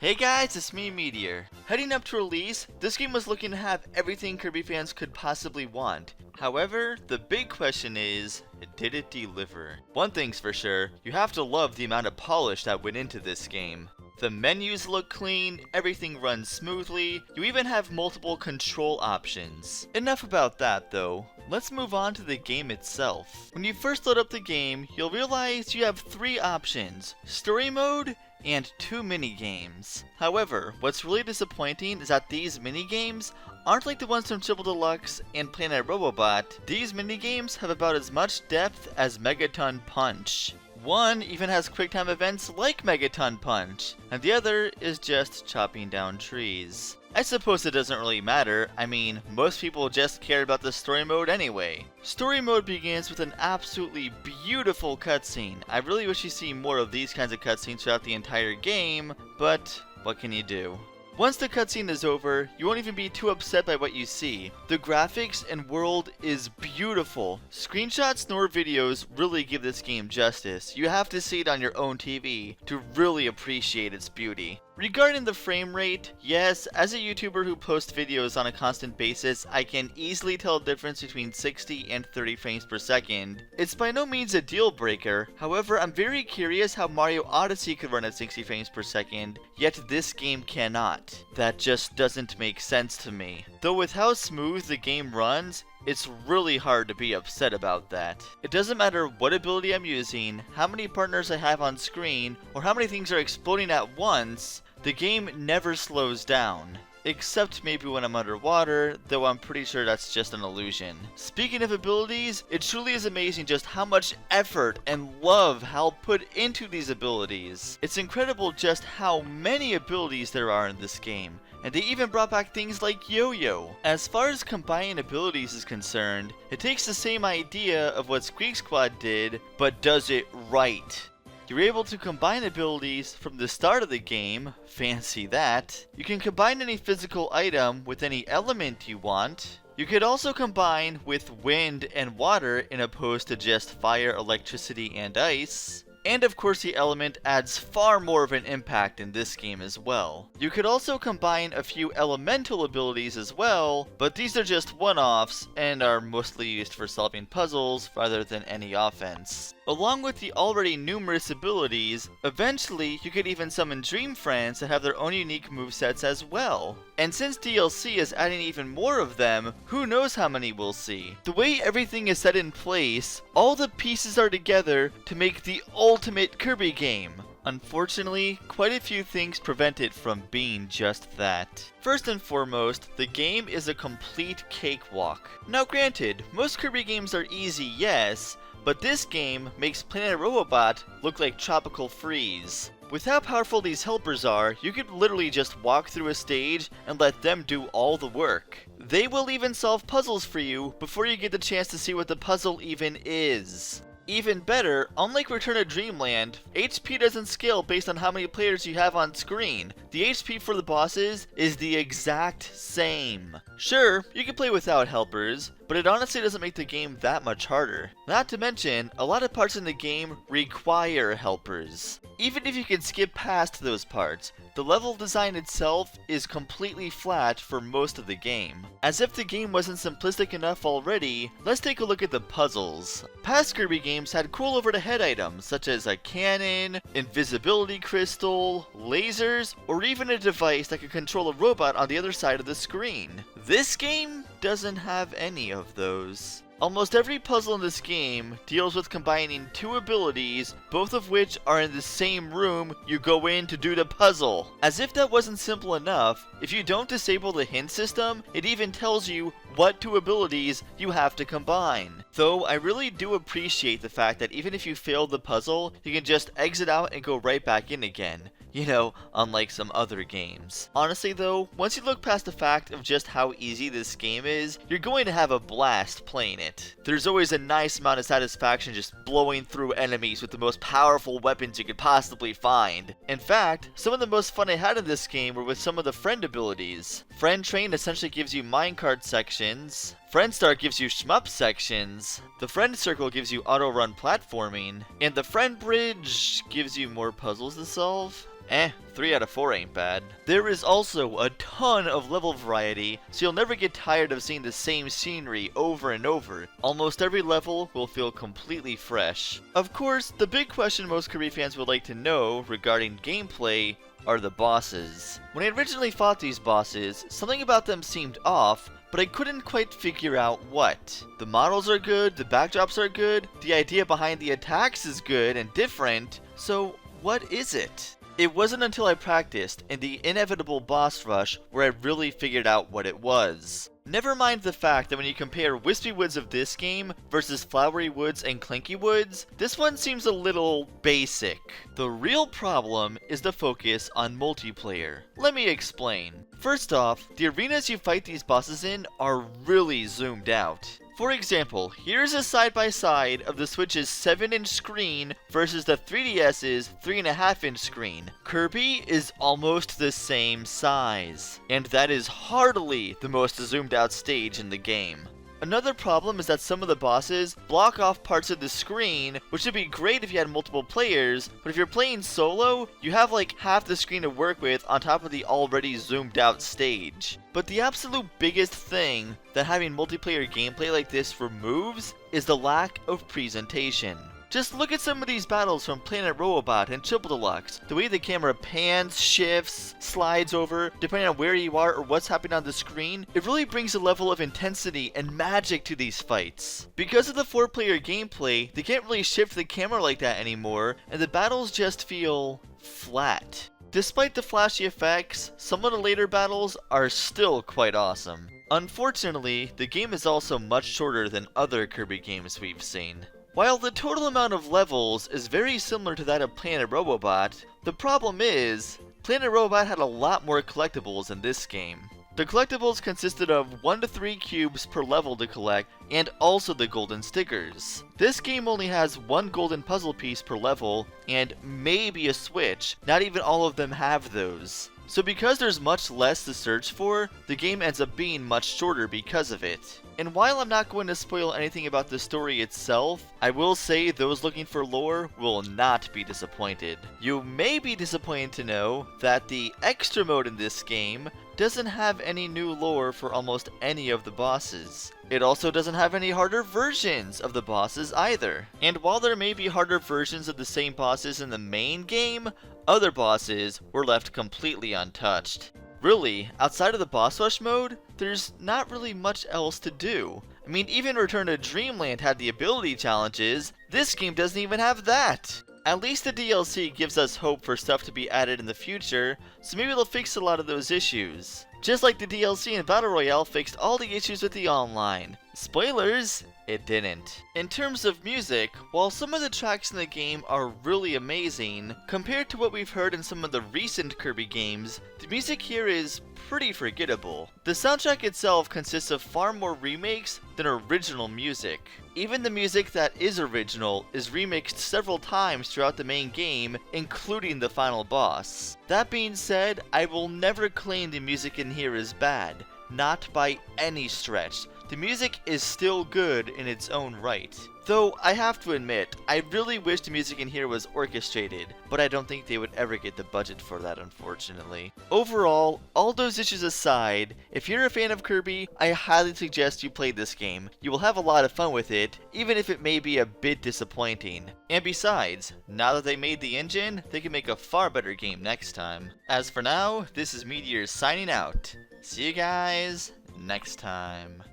Hey guys, it's me, Meteor. Heading up to release, this game was looking to have everything Kirby fans could possibly want. However, the big question is, did it deliver? One thing's for sure, you have to love the amount of polish that went into this game. The menus look clean, everything runs smoothly, you even have multiple control options. Enough about that though, let's move on to the game itself. When you first load up the game, you'll realize you have 3 options: Story Mode, and 2 mini-games. However, what's really disappointing is that these mini-games aren't like the ones from Triple Deluxe and Planet Robobot. These mini-games have about as much depth as Megaton Punch. One even has quick-time events like Megaton Punch, and the other is just chopping down trees. I suppose it doesn't really matter, I mean, most people just care about the story mode anyway. Story mode begins with an absolutely beautiful cutscene. I really wish you see more of these kinds of cutscenes throughout the entire game, but what can you do? Once the cutscene is over, you won't even be too upset by what you see. The graphics and world is beautiful. Screenshots nor videos really give this game justice. You have to see it on your own TV to really appreciate its beauty. Regarding the frame rate, yes, as a YouTuber who posts videos on a constant basis, I can easily tell the difference between 60 and 30 frames per second. It's by no means a deal breaker, however I'm very curious how Mario Odyssey could run at 60 frames per second, yet this game cannot. That just doesn't make sense to me. Though with how smooth the game runs, it's really hard to be upset about that. It doesn't matter what ability I'm using, how many partners I have on screen, or how many things are exploding at once, the game never slows down. Except maybe when I'm underwater, though I'm pretty sure that's just an illusion. Speaking of abilities, it truly is amazing just how much effort and love Hal put into these abilities. It's incredible just how many abilities there are in this game. And they even brought back things like Yo-Yo. As far as combining abilities is concerned, it takes the same idea of what Squeak Squad did, but does it right. You're able to combine abilities from the start of the game, fancy that. You can combine any physical item with any element you want. You could also combine with wind and water in opposed to just fire, electricity, and ice. And of course the element adds far more of an impact in this game as well. You could also combine a few elemental abilities as well, but these are just one-offs and are mostly used for solving puzzles rather than any offense. Along with the already numerous abilities, eventually you could even summon Dream Friends that have their own unique movesets as well. And since DLC is adding even more of them, who knows how many we'll see. The way everything is set in place, all the pieces are together to make the ultimate Kirby game. Unfortunately, quite a few things prevent it from being just that. First and foremost, the game is a complete cakewalk. Now granted, most Kirby games are easy, yes, but this game makes Planet Robobot look like Tropical Freeze. With how powerful these helpers are, you could literally just walk through a stage and let them do all the work. They will even solve puzzles for you before you get the chance to see what the puzzle even is. Even better, unlike Return to Dreamland, HP doesn't scale based on how many players you have on screen. The HP for the bosses is the exact same. Sure, you can play without helpers, but it honestly doesn't make the game that much harder. Not to mention, a lot of parts in the game require helpers. Even if you can skip past those parts, the level design itself is completely flat for most of the game. As if the game wasn't simplistic enough already, let's take a look at the puzzles. Past Kirby games had cool over-the-head items such as a cannon, invisibility crystal, lasers, or even a device that could control a robot on the other side of the screen. This game doesn't have any of those. Almost every puzzle in this game deals with combining 2 abilities, both of which are in the same room you go in to do the puzzle. As if that wasn't simple enough, if you don't disable the hint system, it even tells you what 2 abilities you have to combine. Though I really do appreciate the fact that even if you fail the puzzle, you can just exit out and go right back in again. You know, unlike some other games. Honestly though, once you look past the fact of just how easy this game is, you're going to have a blast playing it. There's always a nice amount of satisfaction just blowing through enemies with the most powerful weapons you could possibly find. In fact, some of the most fun I had in this game were with some of the friend abilities. Friend Train essentially gives you minecart sections. Friend Star gives you shmup sections, the Friend Circle gives you auto-run platforming, and the Friend Bridge gives you more puzzles to solve. 3 out of 4 ain't bad. There is also a ton of level variety, so you'll never get tired of seeing the same scenery over and over. Almost every level will feel completely fresh. Of course, the big question most Kirby fans would like to know regarding gameplay are the bosses. When I originally fought these bosses, something about them seemed off, but I couldn't quite figure out what. The models are good, the backdrops are good, the idea behind the attacks is good and different, so what is it? It wasn't until I practiced in the inevitable boss rush where I really figured out what it was. Never mind the fact that when you compare Wispy Woods of this game versus Flowery Woods and Clinky Woods, this one seems a little basic. The real problem is the focus on multiplayer. Let me explain. First off, the arenas you fight these bosses in are really zoomed out. For example, here's a side-by-side of the Switch's 7-inch screen versus the 3DS's 3.5-inch screen. Kirby is almost the same size, and that is hardly the most zoomed out stage in the game. Another problem is that some of the bosses block off parts of the screen, which would be great if you had multiple players, but if you're playing solo, you have like half the screen to work with on top of the already zoomed out stage. But the absolute biggest thing that having multiplayer gameplay like this removes is the lack of presentation. Just look at some of these battles from Planet Robobot and Triple Deluxe. The way the camera pans, shifts, slides over, depending on where you are or what's happening on the screen, it really brings a level of intensity and magic to these fights. Because of the 4-player gameplay, they can't really shift the camera like that anymore, and the battles just feel flat. Despite the flashy effects, some of the later battles are still quite awesome. Unfortunately, the game is also much shorter than other Kirby games we've seen. While the total amount of levels is very similar to that of Planet Robobot, the problem is, Planet Robobot had a lot more collectibles in this game. The collectibles consisted of 1 to 3 cubes per level to collect, and also the golden stickers. This game only has 1 golden puzzle piece per level, and maybe a switch. Not even all of them have those. So because there's much less to search for, the game ends up being much shorter because of it. And while I'm not going to spoil anything about the story itself, I will say those looking for lore will not be disappointed. You may be disappointed to know that the extra mode in this game doesn't have any new lore for almost any of the bosses. It also doesn't have any harder versions of the bosses either. And while there may be harder versions of the same bosses in the main game, other bosses were left completely untouched. Really, outside of the boss rush mode, there's not really much else to do. I mean, even Return to Dreamland had the ability challenges, this game doesn't even have that! At least the DLC gives us hope for stuff to be added in the future, so maybe they'll fix a lot of those issues. Just like the DLC in Battle Royale fixed all the issues with the online. Spoilers, it didn't. In terms of music, while some of the tracks in the game are really amazing, compared to what we've heard in some of the recent Kirby games, the music here is pretty forgettable. The soundtrack itself consists of far more remakes than original music. Even the music that is original is remixed several times throughout the main game, including the final boss. That being said, I will never claim the music in here is bad, not by any stretch. The music is still good in its own right. Though, I have to admit, I really wish the music in here was orchestrated, but I don't think they would ever get the budget for that, unfortunately. Overall, all those issues aside, if you're a fan of Kirby, I highly suggest you play this game. You will have a lot of fun with it, even if it may be a bit disappointing. And besides, now that they made the engine, they can make a far better game next time. As for now, this is Meteor'z signing out. See you guys next time.